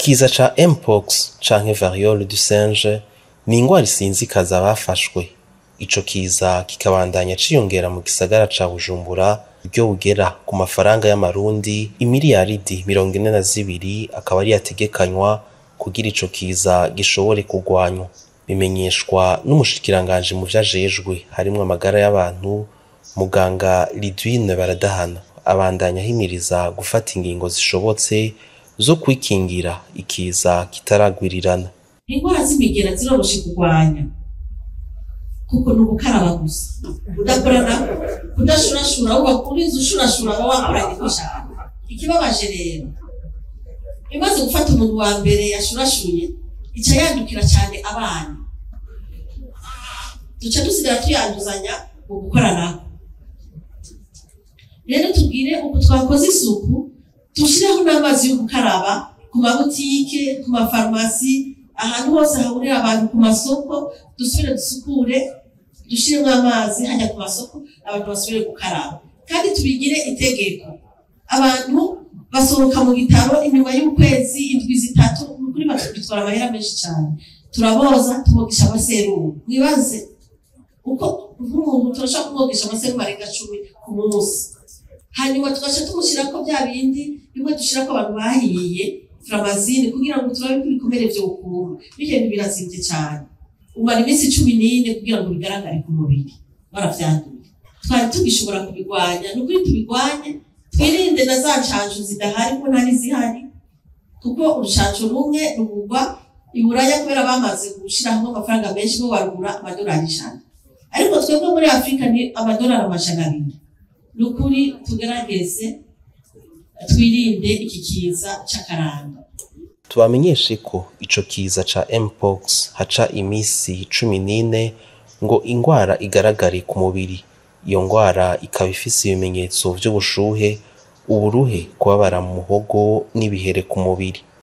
Ikiza ca Mpox canke variole du singe ni ingwara isinzikaza abafashwe. Ico kiza kikabandanya ciyongera mu gisagara ca Bujumbura, buryo bugera ku mafaranga y'amarundi imiliyaridi 42 akaba ari yategekanywa kugira ico kiza gishobore kugwanywa. Bimenyeshwa n'umushikiranganje mu vyajejwe harimwo amagara y'abantu, muganga Lidwine Baradahana. Abandanya ahimiriza gufata ingingo zishobotse zo kwikingira ikiza kitaragwirirana. Ingwara z'imigera ziroroshe kugwanya kuko nugukaraba gusa, udakorana kudashurashura uba kurinze ushurashura aba wakoranye gushaka. Ikibabaje rero imaze gufata umuntu wa mbere yashurashuye ica yandukira cyane abana, duca dusigara tuyanduzanya mu gukorana. Rero tubwire uko twakoze isuku, dushiraho n'amazi yo gukaraba ku mabutike, ku mafarmasi, ahantu hose hahurira abantu, ku masoko dusubire dusukure, dushiremo amazi hajya ku masoko abantu basubire gukaraba. Kandi tubigire itegeko, abantu basohoka mu bitaro inyuma y'ukwezi indwi zitatu kuri batwara amahera menshi cyane, turaboza tubogisha amaserumu. Mwibaze uko nk'umuntu turashaka kumwogisha amaserumu arenga 10 ku munsi, hanyuma tugaca tumushyirako bya bindi bimwe dushirako abantu bahiye framazine kugira ngo turabe ko ibikomere vyo ukuma. Bigenda birazimvye cyane, umara iminsi 14 kugira ngo bigaragare ku mubiri baravyanduye. Twari tugishobora kubigwanya, nukuri tubigwanye, twirinde na za nshanju zidahari ko ntari zihari, kuko urushanju rumwe rugurwa iburaya kubera bamaze gushiraho amafaranga menshi bo barugura amadolari 100, ariko twebwe muri Afrika ni amadolari 200. Nukuri tugerageze twirinde iki kiza c'akaranda. Tubamenyeshe ko ico kiza ca Mpox haca imisi 14 ngo ingwara igaragare ku mubiri. Iyo ngwara ikaba ifise ibimenyetso vy'ubushuhe, uburuhe, kubabara mu muhogo n'ibihere ku mubiri.